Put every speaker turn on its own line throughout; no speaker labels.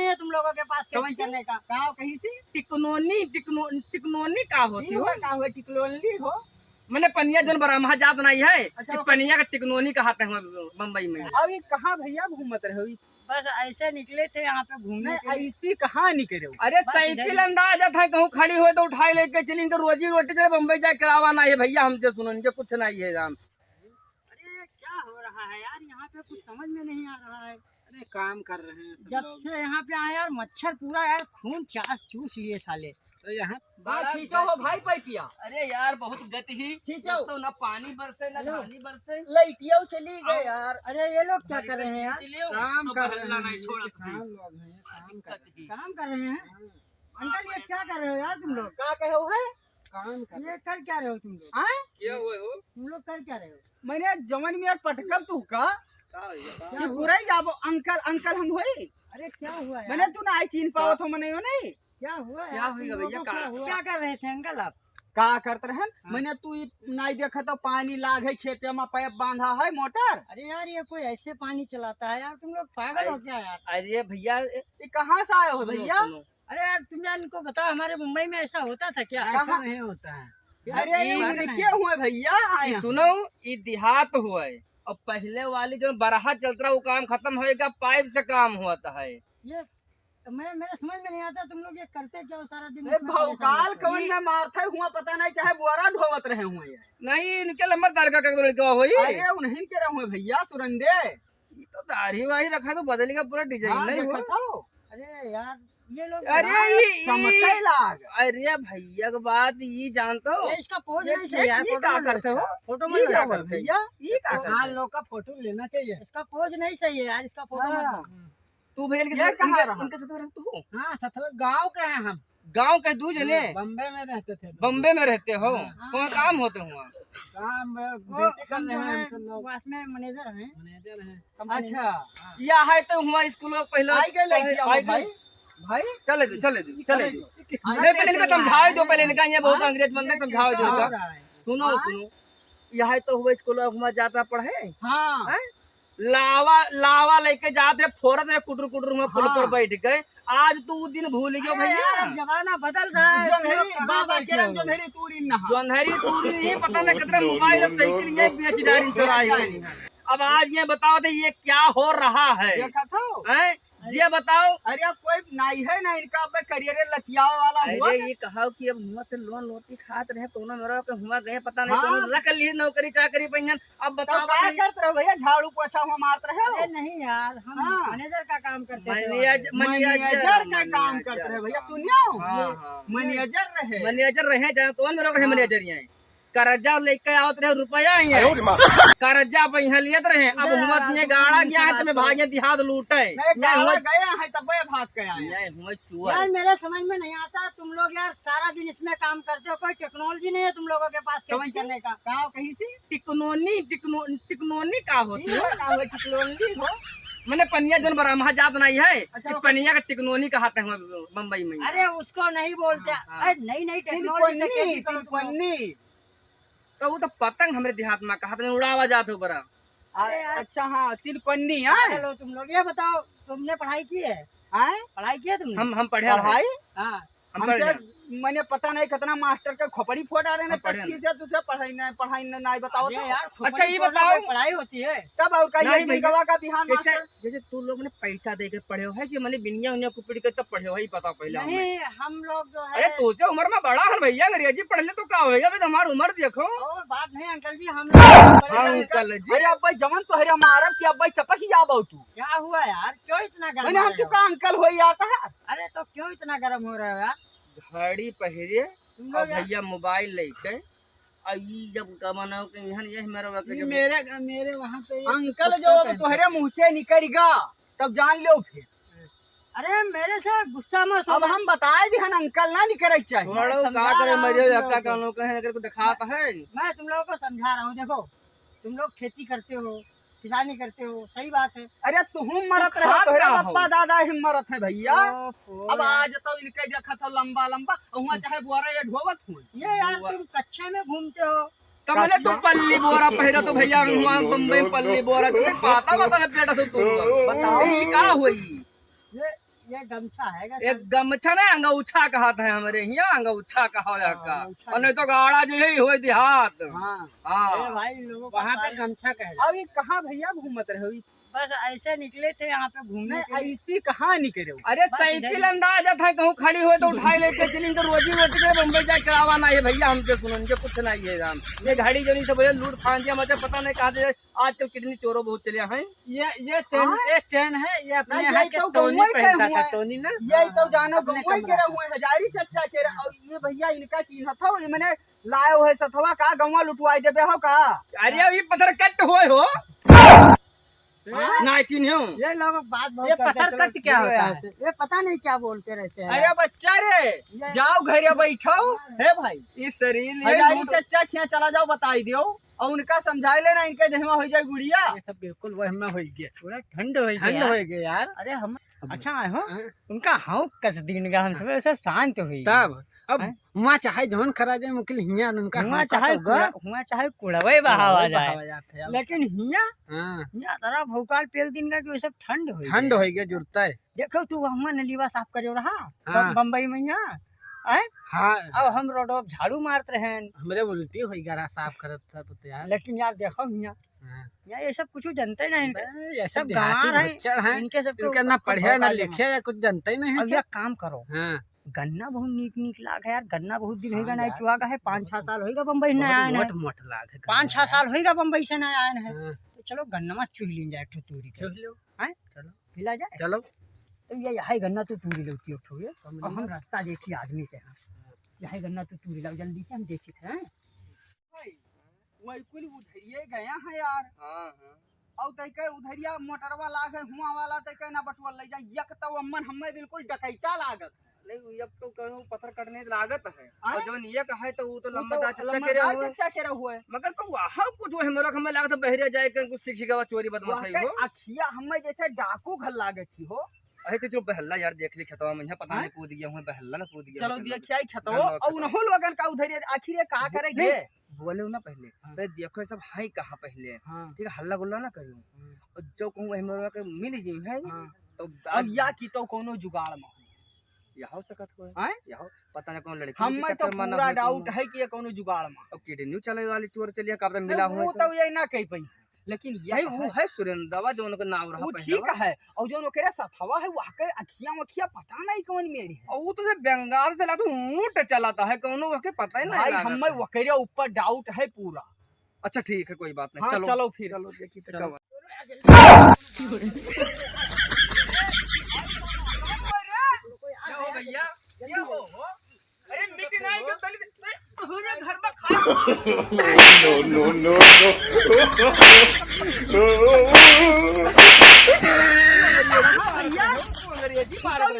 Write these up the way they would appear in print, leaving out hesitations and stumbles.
नहीं है तुम लोगों के पास खेती करने का?
कहाँ कहीं से
टिकनोनी का होती हो?
का हुआ टिकलोली हो?
मैंने पनिया जो बरामहा जात नहीं है।
अच्छा,
कि पनिया का टिकनोनी कहते हैं बम्बई में।
अब ये कहाँ भैया घूमत रहे हो?
बस ऐसे निकले थे यहाँ पे घूमने के लिए।
ऐसी कहाँ निकले हो?
अरे
बस
साइकिल
इधर ही।
अंदाजा था कहूँ खड़ी हो तो उठाई लेके चली, इनके रोजी रोटी चले बम्बई जाए करावा नहीं है भैया हमसे। सुनो इनके कुछ नहीं है जान।
अरे क्या हो रहा है यार, यहाँ पे कुछ समझ में नहीं आ रहा है।
अरे काम कर रहे हैं सब
जब
लोग।
से यहाँ पे आए यार मच्छर पूरा यार खून चास चूस लिए साले।
तो यहाँ
बड़ा
खींचो हो भाई पैपिया।
अरे यार बहुत गति ही
खींचो।
तो ना पानी बरसे ना पानी बरसे।
लइटिया चली गए यार।
अरे ये लोग क्या कर रहे हैं यार?
काम
तो
कर
बहलना
रहे
नहीं
हैं,
छोड़
किसान लोग हैं, काम कर रहे हैं।
काम कर रहे हैं। अंकल ये क्या कर रहे हो यार तुम लोग?
क्या कहे हो है? काम कर
ये कर क्या रहे हो तुम लोग?
आए?
क्या हुए हो?
तुम लोग कर क्या रहे हो?
मैंने जमन में यार पटकल तू का ये पूरा ही जाबो अंकल अंकल हम होई।
अरे क्या हुआ यार?
मैंने तू ना आई चीन पावत हो मने हो नहीं।
क्या हुआ
क्या
यार?
हुआ
तुम
भैया?
लोगों को
क्या
क्या हुआ? क्या कर रहे थे अंकल आप?
का करते रहे मैंने तू नहीं देखा तो पानी लाग है खेते में पाइप बांधा है मोटर।
अरे यार ये कोई ऐसे पानी चलाता है यार? तुम लोग पागल हो क्या यार?
अरे भैया
ये कहाँ से आए हो भैया?
अरे यार तुम यार इनको बताओ, हमारे मुंबई में ऐसा होता था क्या?
ऐसा
नहीं होता है।
अरे ये क्या हुए भैया आए हैं।
सुनो ये देहात हुआ है और पहले वाली जो बरहा चलता रहा वो काम खत्म होएगा, पाइप से काम होता है।
ये मैं मेरे समझ में नहीं आता, तुम लोग ये करते क्या हो सारा दिन?
ए
इसमें
भौकाल
परेशान रहते हो?
कवन में मारते हुआ पता नहीं, चाहे बुआरा ढोवत रहे हुए ये।
नहीं इनके लंबर तार का लड़का हुई।
अरे उन्हीं के रहे हुए भैया सुरंदे।
ये तो दाढ़ी वाही रखा तो बदलेगा पूरा डिजाइन
हाँ,
नहीं
देखा
हुआ।
था?
अरे यार ये लोग
अरे
चमके लाग।
अरे भैया की बात ये जानते हो?
ये इसका पोज
ये-
नहीं सही यार।
ये
फोटो
क्या
मत लो
करते हो?
इसका। फोटो
ये
मत
क्या
लो।
कर भैया?
ये क्या करते हो?
लोग का फोटो लेना चाहिए। इसका पोज नहीं सही है यार, इसका फोटो मत
हाँ।
लो।
तू भैया के
ये
साथ
कहाँ रहा?
इनके साथ रहते हो?
हाँ सतवे गाँव के हैं हम।
गांव के दू जने
बम्बे में रहते थे।
बम्बे में रहते हो? कौन काम होते हुआ?
काम ड्यूटी कर रहे हैं, बस में मैनेजर हैं। मैनेजर हैं।
अच्छा
या है तो हुआ स्कूल में पहले
आई गए लड़कियां
आई
भाई।
गए।
भाई
चले दो नहीं पहले इनका समझाओ दो, पहले इनका ये बहुत अंग्रेज बंदे समझाओ दो
हो
इनका।
रहा है।
सुनो सुनो यह तो हुआ स्कूल में जाता पढ़े
हाँ
हैं? लावा लेके जाते फोरत है कुटर कुटर में पुल पर बैठ गए। आज तू दिन भूल गयो
अरे यार
भैया।
अब जमाना बदल रहा है। तुम लोग
जोंधरी
कहाँ
बाबा
बैठे
चरण
हो?
जोंधरी तूरी नहा।
जोंधरी तूरी नहीं पता नहीं कितना मोबाइल और साइकिल ये बेच डारी चुराई। अब आज ये बताओ तो ये क्या हो रहा है?
देखा था?
हैं? ये बताओ।
अरे अब कोई नहीं है ना इनका अब करियर लतियावे वाला हुआ।
अरे ये कहा कि अब हुआ से लोन लोटी खात रहे कोनो मेरा के हुआ गए पता नहीं
हाँ।
कौन रख लिए नौकरी चाकरी पहियन। अब
तो
बताओ
क्या करते रहे भैया? झाड़ू पोछा हुआ मारते रहे
अरे नहीं यार, हम
हाँ।
मैनेजर का काम करते थे।
मैनेजर का काम करते रहे भैया। सुनियो
हाँ।
मैनेजर रहे।
मैनेजर रहे चाहे कौन मेरा रहे मैनेजर यहाँ कर्जा लेके आवत रहे रुपया कर्जा पैसा लियत रहे। अब हुआ ये गाड़ा गया है तुम्हें भागे देहात लूटे
नहीं गाड़ा गया है तब ये भाग के आए।
हुआ चुआ।
यार मेरे समझ में नहीं आता, तुम लोग यार सारा दिन इसमें काम करते हो, कोई टेक्नोलॉजी नहीं है तुम लोगों के पास खेती करने का?
कहाँ कहीं से
टिकनोनी का होती है?
टिकलोली हो।
मैंने पनिया जो बरामहा जात नहीं है।
अच्छा,
कि पनिया का टिकनोनी कहते हैं बम्बई में।
अरे उसको नहीं बोलते।
हाँ।
अरे नई नई टेक्नोलॉजी से खेती करो तुम लोग।
तिलपन्नी।
तो वो तो पतंग हमारे देहात में कहा उड़ावा जात हो बड़ा।
अरे यार,
अच्छा हाँ तिलपन्नी है।
चलो तुम लोग ये बताओ, तुमने पढ़ाई की है?
आए
पढ़ाई की है तुमने?
हम पढ़े
पढ़ाई
हाँ।
हम पढ़े
हमसे मैंने पता नहीं कितना मास्टर के खोपड़ी फोड़ आ रहे हैं।
हम पढ़े
तुझे पढ़ाई नहीं बताओ
अरे
तो।
यार
अच्छा, ये
खोपड़ी
बताओ।
फोड़ना कोई पढ़ाई होती है?
तब और का
नहीं भैया।
गवा का बिहान
जैसे
मास्टर।
जैसे तू लोग ने पैसा दे के पढ़े हो है कि मैंने बिनिया उनिया कुपड़ी के तब पढ़े हो ही पता पहले हमें।
नहीं, हम लोग जो है।
अरे तू से उम्र में बड़ा है भैया, अंग्रेजी पढ़ ले तो क्या होगा? अभी हमारी उम्र देखो।
और बात नहीं अंकल जी, हम लोग
हाँ अंकल जी।
अरे अब भाई जमन तो हरे मारब कि अब भाई चपक ही आबो तू।
क्या हुआ यार, क्यों इतना गर्म
मैंने
हो
हम
रहे
तू
हो?
का अंकल हो जाता है।
अरे तो क्यों इतना गर्म हो रहे हो यार
घड़ी पहरे
तुम
और
लोग यार?
भैया मोबाइल लेके और ये जब कमाना के यहाँ ये मेरा वक्त जब
मेरे वहाँ पे ये
अंकल
कुत्ता
जो
पहनते
तुहरे मुंह से निकलेगा तब जान लो फिर।
अरे मेरे से गुस्सा मत हो।
अब हम बताए भी हन अंकल ना निकले चाहिए।
थोड़ा
समझा
का करे
रहा हूँ
मजे
तुम
हक्का
लोग
का लोग कहे अगर को दिखाता है।
मैं तुम लोगों को समझा रहा हूँ, देखो तुम लोग खेती करते हो, किसानी करते हो, सही बात है।
अरे तू मरत
तू
रहे,
खात
तोहरे
का हो।
पप्पा दादा ही मरत है भैया।
ओफो
अब
यार।
आज तो इनके देखा था लंबा लंबा हुआ चाहे बुआरा ये ढोवत हुआ।
ये यार तुम कच्चे में घूमते हो।
तब मैंने तो पल्ली बोरा पहरा तो भैया वहाँ बम्बई में पल्ली बोरा तुम्हें पाता बता पेटा से तू
बताओ।
ये का हुई?
ये गमछा है
एक गमछा ना अंगौछा कहत है हमारे यहाँ, अंगौछा कहा का, और नहीं तो गाड़ा जो है हो देहात। हाँ
भाई लोगों
वहाँ पे गमछा कह अब ये कहाँ भैया घूमत रहे हो?
बस ऐसे निकले थे यहाँ पे घूमने के लिए।
ऐसी कहाँ निकले हो?
अरे साइकिल अंदाजा था कहूँ खड़ी हुए तो उठाई लेके चलेंगे, रोजी रोटी के बम्बई जाए करावा ना है भैया हमसे, सुनो इनके कुछ नहीं है दाम। ये घड़ी जो नहीं तो भैया लूट फांदिया मुझे पता नहीं कहा दे, आजकल कितनी चोरों बहुत चले हैं।
ये चैन है, ये अपने यहाँ के
टोनी पहनता था,
टोनी ना, ये तो जानो गंगोई के हुए हजारी चच्चा के। और ये भैया इनका चिन्ह था, ये मैंने लाए हुए सथवा का गंवा लुटवाई देबे हो का?
अरे अभी पत्थर कट हुए हो ना चिन्ह।
ये लोग बात बहुत
ये
करते हैं,
पत्थर
चलो
कट क्या
ठीक
होता
है।
है?
ये पता नहीं क्या बोलते रहते हैं।
अरे बच्चा रे, जाओ घरे बैठो है भाई,
इस शरीर
हजारी चच्चा खिया चला जाओ बताई दियो, और उनका समझाई लेना, इनके देहमा हो जाए गुड़िया।
ये सब बिल्कुल वह में हो गया, थोड़ा ठंड हो
गया यार।
अरे हम अच्छा आए हो, उनका हाउ कस दिन का हम सब शांत हुई
तब अब वहाँ चाहे जौन करा जाए मुकिल हिया उनका
हुआ चाहे कुड़वे बहावा जाए, लेकिन हिया तरह भौकाल पेल दिन का कि सब ठंड
हो गया जुड़ता है।
देखो तू हम नलीवा साफ करे रहा बम्बई में यहाँ
हाँ,
अब हम रोड झाड़ू मारते रहे,
हमरे उल्टी हो गया साफ करत था तो यार।
लेकिन यार देखो हिया ये सब कुछ जानते नहीं,
ये सब
गंवार
है,
इनके सब
इनका ना पढ़े ना लिखे या कुछ जानते ही नहीं।
अब एक काम करो, गन्ना बहुत नीक लाग है यार, गन्ना बहुत दिन होगा नहीं चुआ का है, 5-6 साल होगा बम्बई से आए हैं, 5-6 साल होगा बम्बई से नहीं आए हैं। तो चलो गन्ना में चुह ली जाए तूरी चलो खिला जाए,
चलो
तो ये यही गन्ना तो तूरी लगती है। अब हम रास्ता देखिए आदमी के यहाँ, यही गन्ना तो तूरी लग जल्दी से हम देखी थे
वही कुल उधरिए गया है यार। और तैके उधरिया मोटरवा लाग है हुआ वाला तैके ना बटुआ ले जाए, यक तो अम्मन हमें बिल्कुल डकैता लागत
नहीं, अब तो कहूँ पत्थर कटने लागत है, और जब ये कहे तो वो तो लंबा
चच्चा के हुए,
मगर तो वहाँ कुछ हमरा हमें लागत बहरे जाए कुछ सीखेगा चोरी बदमाशी हो।
अखिया हमें जैसे डाकू घर लागे थी हो।
अरे तो जो बहल्ला यार देख ली खतवा में पता नहीं कूद गया हूँ, बहल्ला ना कूद गया।
चलो देखिए खतवा और उन्हों लोगन का उधर आखिर कहा करेंगे
बोले ना पहले देखो सब है कहाँ पहले, ठीक है हल्ला गुल्ला ना करो, जो कहूँ के मिल जी है तो
अब या की तो कोनो जुगाड़ में
यहाँ सकत हो यहाँ पता नहीं कौन लड़की
हमें तो पूरा डाउट है कि ये कोनो जुगाड़ में।
अब किडनी चले वाली चोर चलिए कब तक मिला हुआ
तो ये ना कह पाई, लेकिन
ये वो है सुरेंद्रवा जो उनका नाम रहा,
वो ठीक है। और जो ओकरे सथवा है वहाँ के अखिया पता नहीं कौन मेरी है,
और वो तो बंगाल से लाता ऊंट चलाता है कोनो के पता ही नहीं।
हमें ओकरे ऊपर डाउट है पूरा।
अच्छा ठीक है कोई बात नहीं,
हाँ, चलो फिर
चलो देखिए भैया अरे मिट्टी नहीं क्यों तली घर में खा नो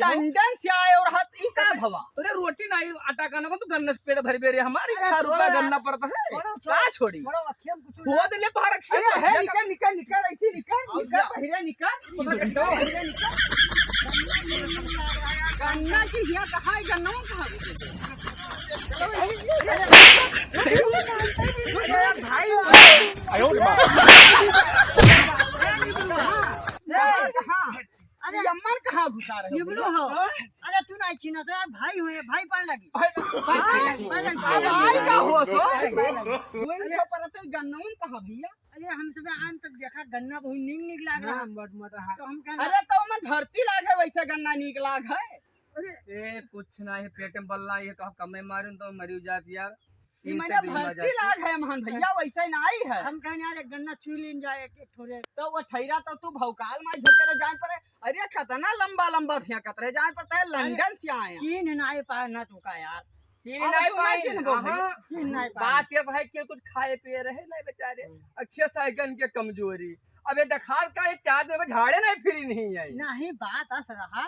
लंदन से आए और हाथ का भवा।
अरे रोटी नहीं आटा खाने को तो गन्ना पेड़ भर बेरे हमारी 6 रुपया गन्ना पड़ता है, क्या छोड़ी हो दे ले बाहर
निकल निकल निकल ऐसे निकल पहले निकल गन्ना की हिया कहाँ है, गन्ना कहाँ अरे अम्मन कहाँ घुसा रहे
निबलो हो? अरे तू नहीं छीना तो यार भाई हुए, भाई पान लगी
भाई का हो सो पर तो गन्ना कहाँ भैया?
अरे हम सब आन तक देखा गन्ना बहुत नीक लाग रहा है, तो हम कहना
अरे तो मन भर्ती लाग है वैसे गन्ना नीक लाग है।
अरे कुछ नहीं पेट में बल्ला ये कहा कमे मारे तो मरी जाती यार,
मैंने भर्ती लाग है महान भैया वैसे नहीं है।
हम कहने यार गन्ना छू लीन जाए थोड़े,
तो वो ठहरा तो तू भौकाल में झकर जान पड़े। अरे खतना लंबा लंबा फेंकत रहे जान पड़ता है, लंदन से आए
चीन नहीं पाए ना तो का यार,
चीन नहीं पाए
चीन नहीं पाए।
बात ये है कि कुछ खाए पिए रहे नहीं बेचारे, अच्छे साइकिल के कमजोरी। अब ये देखा का ये 4 दिन में झाड़े नहीं फिरी नहीं आई
नहीं, बात ऐसा रहा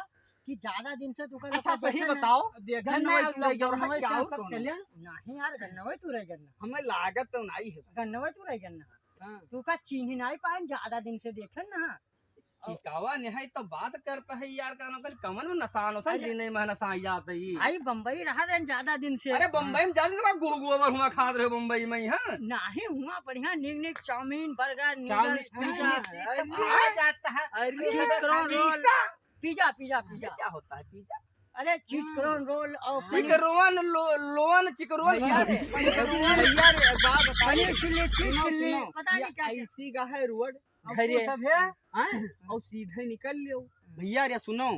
कि ज्यादा दिन से तू कर
अच्छा सही बताओ
गन्ना नहीं यार, गन्ना तू रह गन्ना
हमें लागत तो नहीं है,
गन्ना तू रह गन्ना तू का चीन ही नहीं पाए ज्यादा दिन से देखन ना
चिकावा नहीं तो बात करता है यार का कमन में नसान होता है दिन में नसान जाता है।
भाई बम्बई रहा रहे ज्यादा दिन से।
अरे बम्बई में जाने गोबर हुआ खा रहे हो बम्बई में यहाँ
नहीं हुआ बढ़िया निक chow mein burger noodles pizza pizza pizza pizza
क्या होता है पिज्जा?
अरे चीज करोन रोल और
चिकरोन लोन चिकरोन
भैया रे बात बताइए।
पनीर चिल्ली चीज
सुनो,
चिल्ली
सुनो,
पता नहीं क्या
ये ऐसी का है रोड
अब
घरे
वो सब है
हैं? और सीधे निकल लियो भैया रे सुनो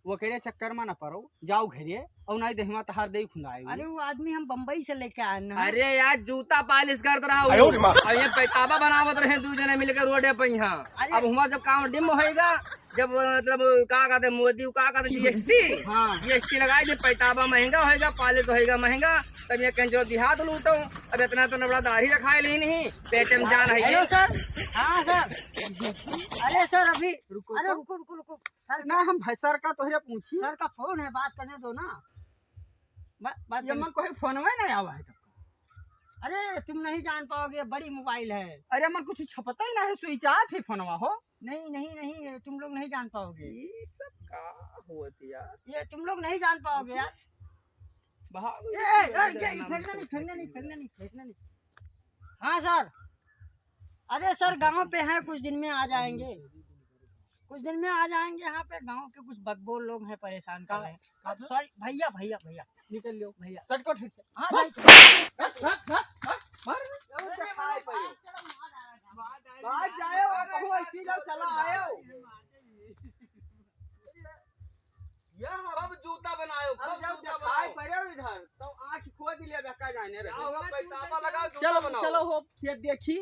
वो कह रहे चक्कर में ना पड़ो जाओ घरे और नहीं दहिमा तहार दे खुंदाए
अरे वो आदमी हम बम्बई से लेके आए ना
अरे यार जूता पालिश करत रहा हूँ और ये पैताबा बनावत रहे दू जने मिलकर रोडे पे यहाँ
अरे-
अब हुआ जब काम डिम होएगा जब मतलब का कहते मोदी का कहते जीएसटी
हाँ।
जीएसटी लगाई दे पैताबा महंगा होएगा पालिश होएगा महंगा तब ये कंजो देहात लूटो अब इतना तो बड़ा दाढ़ी रखाए ली नहीं पेट में जान है
हेलो सर हाँ सर अरे सर अभी
रुको
अरे
तो।
रुको रुको रुको सर
ना हम सर का तोहरे पूछी
सर का फोन है बात करने दो ना बात
ये मन कोई फोन में नहीं आवा है
अरे तुम नहीं जान पाओगे बड़ी मोबाइल है
अरे मन कुछ छपता ही ना है स्विच ऑफ है फोनवा हो
नहीं नहीं नहीं तुम लोग नहीं जान पाओगे
ये सब का होती यार
ये तुम लोग नहीं जान पाओगे यार
बाहर
ये फेंकना नहीं हाँ सर अरे सर गांव पे हैं कुछ दिन में आ जाएंगे यहाँ पे गांव के कुछ बकबोल लोग हैं परेशान कर रहे हैं अब सॉरी भैया भैया भैया निकल लो भैया
चटको ठीक से
हाँ भाई
बाहर जाए और कहूँ ऐसी लोग चला आए हो
कब जूता बनायो
अब
कब
जब
जूता
दिखाई
बनायो
पड़े हो इधर तो आँख खोद लिया बेका जाने रहे
पैताबा लगाओ जूता
चलो
बनाओ
चलो हो खेत देखी